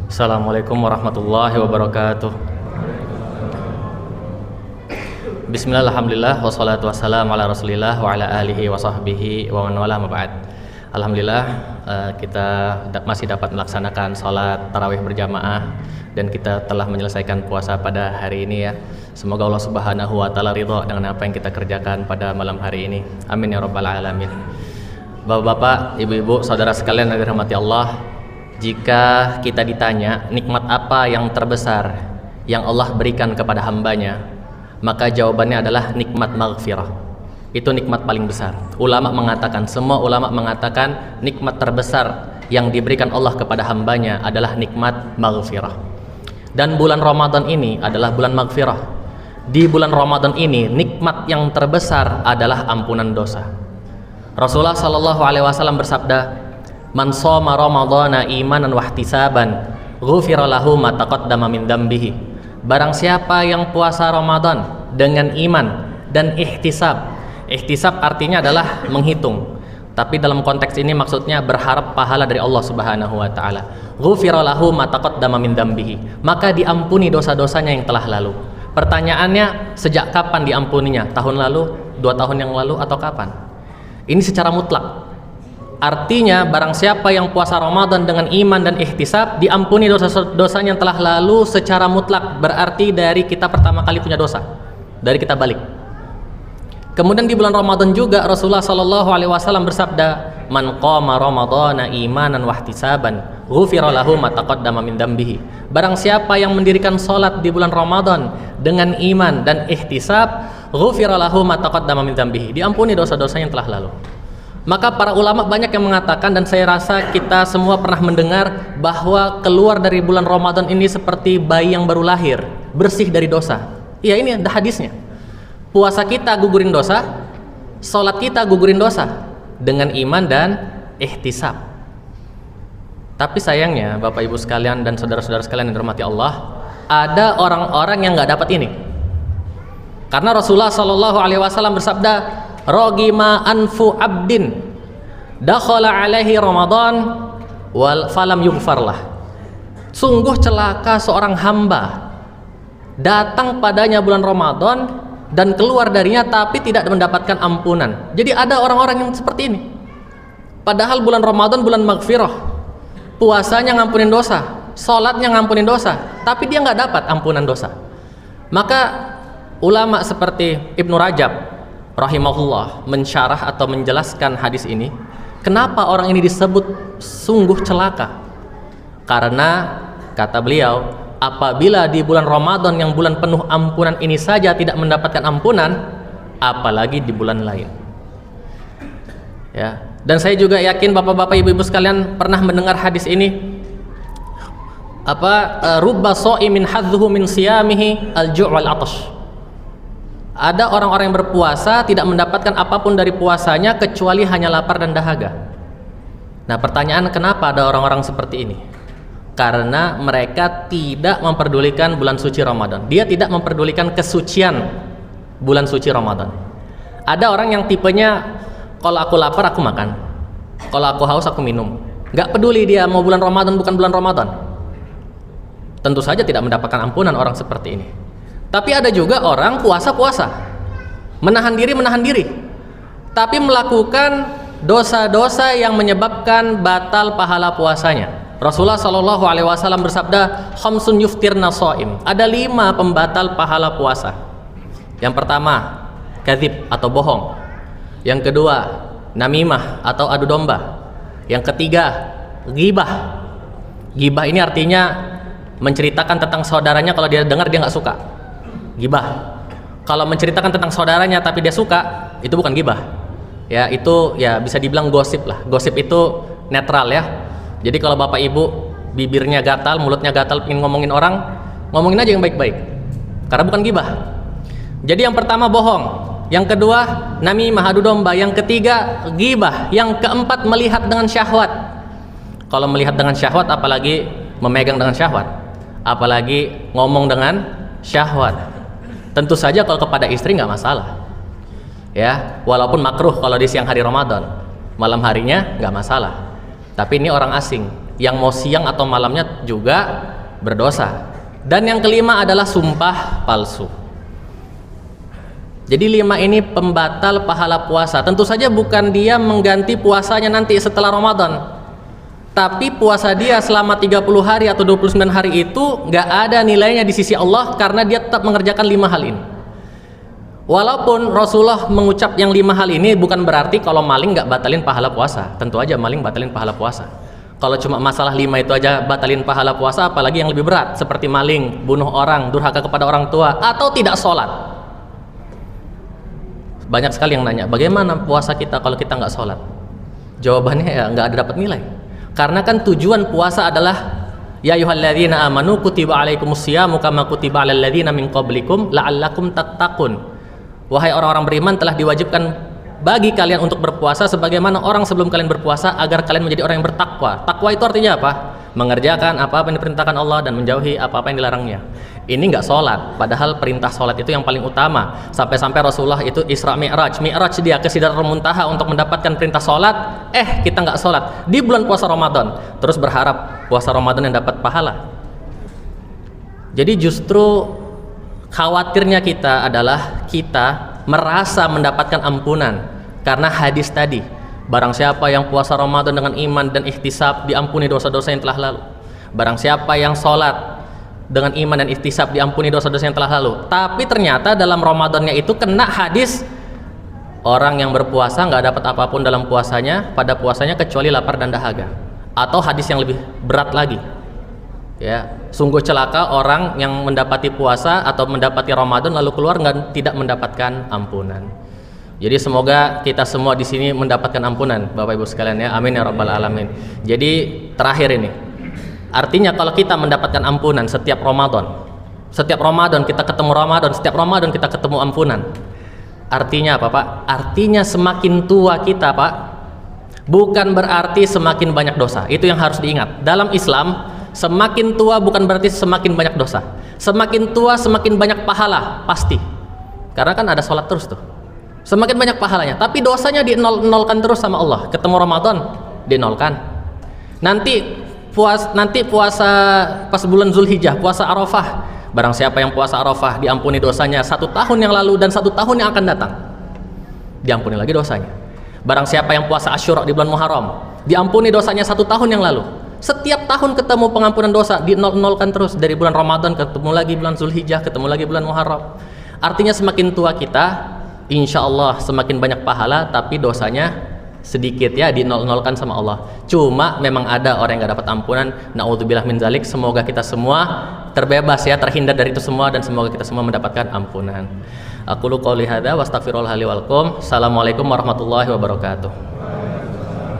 Assalamualaikum warahmatullahi wabarakatuh. Bismillah, alhamdulillah, wassalatu wassalamu ala rasulillah wa ala alihi wa sahbihi wa man wala ma ba'd. Alhamdulillah, kita masih dapat melaksanakan sholat tarawih berjamaah dan kita telah menyelesaikan puasa pada hari ini ya. Semoga Allah subhanahu wa ta'ala ridha dengan apa yang kita kerjakan pada malam hari ini. Amin ya rabbal alamin. Bapak-bapak, ibu-ibu, saudara sekalian yang dirahmati Allah, jika kita ditanya nikmat apa yang terbesar yang Allah berikan kepada hambanya, maka jawabannya adalah nikmat maghfirah. Itu nikmat paling besar. Semua ulama mengatakan nikmat terbesar yang diberikan Allah kepada hambanya adalah nikmat maghfirah. Dan bulan Ramadan ini adalah bulan maghfirah. Di bulan Ramadan ini nikmat yang terbesar adalah ampunan dosa. Rasulullah sallallahu alaihi wasallam bersabda, "Man shoma ramadhana imanan wa ihtisaban, ghufira lahu ma taqaddama min dambihi." Barang siapa yang puasa Ramadan dengan iman dan ihtisab. Ihtisab artinya adalah menghitung, tapi dalam konteks ini maksudnya berharap pahala dari Allah Subhanahu wa taala. Ghufira lahu ma taqaddama min dambihi. Maka diampuni dosa-dosanya yang telah lalu. Pertanyaannya, sejak kapan diampuninya? Tahun lalu, 2 tahun yang lalu, atau kapan? Ini secara mutlak. Artinya barang siapa yang puasa Ramadan dengan iman dan ihtisab, diampuni dosa-dosanya yang telah lalu secara mutlak. Berarti dari kita pertama kali punya dosa, dari kita balik. Kemudian di bulan Ramadan juga Rasulullah sallallahu alaihi wasallam bersabda, "Man qama ramadhana imanan wa ihtisaban, ghufira lahu ma taqaddama min dambihi." Barang siapa yang mendirikan salat di bulan Ramadan dengan iman dan ihtisab, ghufira lahu ma taqaddama min dambihi, diampuni dosa-dosanya yang telah lalu. Maka para ulama banyak yang mengatakan, dan saya rasa kita semua pernah mendengar, bahwa keluar dari bulan Ramadan ini seperti bayi yang baru lahir, bersih dari dosa. Iya, ini ada hadisnya. Puasa kita gugurin dosa, sholat kita gugurin dosa dengan iman dan ihtisab. Tapi sayangnya Bapak Ibu sekalian dan saudara-saudara sekalian yang dirahmati Allah, ada orang-orang yang nggak dapat ini. Karena Rasulullah Shallallahu Alaihi Wasallam bersabda, "Rogima anfu abdin, dakhala alaihi Ramadan, wal falam yughfarlah." Sungguh celaka seorang hamba, datang padanya bulan Ramadan dan keluar darinya tapi tidak mendapatkan ampunan. Jadi ada orang-orang yang seperti ini. Padahal bulan Ramadan bulan maghfirah, puasanya ngampunin dosa, sholatnya ngampunin dosa, tapi dia nggak dapat ampunan dosa. Maka ulama seperti Ibnu Rajab rahimahullah mensyarah atau menjelaskan hadis ini. Kenapa orang ini disebut sungguh celaka? Karena kata beliau, apabila di bulan Ramadan yang bulan penuh ampunan ini saja tidak mendapatkan ampunan, apalagi di bulan lain. Ya, dan saya juga yakin bapak-bapak, ibu-ibu sekalian pernah mendengar hadis ini. Rubba sha'imin hadzuhu min siyamihi al-ju' wal 'atash. Ada orang-orang yang berpuasa tidak mendapatkan apapun dari puasanya kecuali hanya lapar dan dahaga. Nah, pertanyaan, kenapa ada orang-orang seperti ini? Karena mereka tidak memperdulikan bulan suci Ramadan. Dia tidak memperdulikan kesucian bulan suci Ramadan. Ada orang yang tipenya, kalau aku lapar aku makan, kalau aku haus aku minum. Gak peduli dia mau bulan Ramadan bukan bulan Ramadan. Tentu saja tidak mendapatkan ampunan orang seperti ini. Tapi ada juga orang puasa-puasa, menahan diri, tapi melakukan dosa-dosa yang menyebabkan batal pahala puasanya. Rasulullah Shallallahu Alaihi Wasallam bersabda, "Khamsun yuftirna shaim." Ada 5 pembatal pahala puasa. Yang pertama, kadzib atau bohong. Yang kedua, namimah atau adu domba. Yang ketiga, ghibah. Ghibah ini artinya menceritakan tentang saudaranya, kalau dia dengar dia nggak suka. Ghibah. Kalau menceritakan tentang saudaranya tapi dia suka, itu bukan ghibah. Ya, itu ya bisa dibilang gosip lah. Gosip itu netral ya. Jadi kalau bapak ibu bibirnya gatal, mulutnya gatal, ingin ngomongin orang, ngomongin aja yang baik-baik, karena bukan ghibah. Jadi yang pertama bohong, yang kedua namimah adu domba, yang ketiga ghibah, yang keempat melihat dengan syahwat. Kalau melihat dengan syahwat, apalagi memegang dengan syahwat, apalagi ngomong dengan syahwat. Tentu saja kalau kepada istri nggak masalah, ya, walaupun makruh kalau di siang hari Ramadan, malam harinya nggak masalah. Tapi ini orang asing, Yang mau siang atau malamnya juga berdosa. Dan yang kelima adalah sumpah palsu. Jadi 5 ini pembatal pahala puasa. Tentu saja bukan dia mengganti puasanya nanti setelah Ramadan, tapi puasa dia selama 30 hari atau 29 hari itu nggak ada nilainya di sisi Allah karena dia tetap mengerjakan 5 hal ini. Walaupun Rasulullah mengucap yang 5 hal ini bukan berarti kalau maling nggak batalin pahala puasa. Tentu aja maling batalin pahala puasa. Kalau cuma masalah 5 itu aja batalin pahala puasa, apalagi yang lebih berat seperti maling, bunuh orang, durhaka kepada orang tua, atau tidak sholat. Banyak sekali yang nanya, bagaimana puasa kita kalau kita nggak sholat? Jawabannya ya nggak ada dapat nilai. Karena kan tujuan puasa adalah ya ayyuhalladzina amanu kutiba alaikumusyamu kama kutiba alal ladzina min qablikum la'allakum tattaqun. Wahai orang-orang beriman, telah diwajibkan bagi kalian untuk berpuasa sebagaimana orang sebelum kalian berpuasa agar kalian menjadi orang yang bertakwa. Takwa itu artinya apa? Mengerjakan apa-apa yang diperintahkan Allah dan menjauhi apa-apa yang dilarangnya. Ini nggak sholat, padahal perintah sholat itu yang paling utama. Sampai-sampai Rasulullah itu Isra Mi'raj dia ke Sidratul Muntaha untuk mendapatkan perintah sholat. Kita nggak sholat di bulan puasa Ramadan, terus berharap puasa Ramadan yang dapat pahala. Jadi justru khawatirnya kita adalah kita merasa mendapatkan ampunan karena hadis tadi, barang siapa yang puasa Ramadan dengan iman dan ihtisab diampuni dosa-dosa yang telah lalu. Barang siapa yang sholat dengan iman dan ihtisab diampuni dosa-dosa yang telah lalu. Tapi ternyata dalam Ramadannya itu kena hadis orang yang berpuasa nggak dapat apapun dalam puasanya pada puasanya kecuali lapar dan dahaga. Atau hadis yang lebih berat lagi, ya, sungguh celaka orang yang mendapati puasa atau mendapati Ramadan lalu keluar tidak mendapatkan ampunan. Jadi semoga kita semua di sini mendapatkan ampunan, Bapak Ibu sekalian ya. Amin ya rabbal alamin. Jadi terakhir ini, artinya kalau kita mendapatkan ampunan setiap Ramadan kita ketemu Ramadan, setiap Ramadan kita ketemu ampunan. Artinya apa, Pak? Artinya semakin tua kita, Pak, bukan berarti semakin banyak dosa. Itu yang harus diingat. Dalam Islam, semakin tua bukan berarti semakin banyak dosa. Semakin tua semakin banyak pahala, pasti. Karena kan ada sholat terus tuh. Semakin banyak pahalanya, tapi dosanya dinolkan terus sama Allah. Ketemu Ramadan, dinolkan. Nanti puasa pas bulan Zulhijjah, puasa Arafah, barang siapa yang puasa Arafah diampuni dosanya 1 tahun yang lalu dan 1 tahun yang akan datang, diampuni lagi dosanya. Barang siapa yang puasa Asyura di bulan Muharram, diampuni dosanya 1 tahun yang lalu. Setiap tahun ketemu pengampunan dosa, dinolkan terus. Dari bulan Ramadan ketemu lagi bulan Zulhijjah, ketemu lagi bulan Muharram. Artinya semakin tua kita, insya Allah semakin banyak pahala, tapi dosanya sedikit ya, dinolkan sama Allah. Cuma memang ada orang yang gak dapat ampunan. Na'udzubillah min zalik. Semoga kita semua terbebas ya, terhindar dari itu semua, dan semoga kita semua mendapatkan ampunan. Aqulu qouli hadza wa astaghfirullaha li wa lakum. Assalamualaikum warahmatullahi wabarakatuh.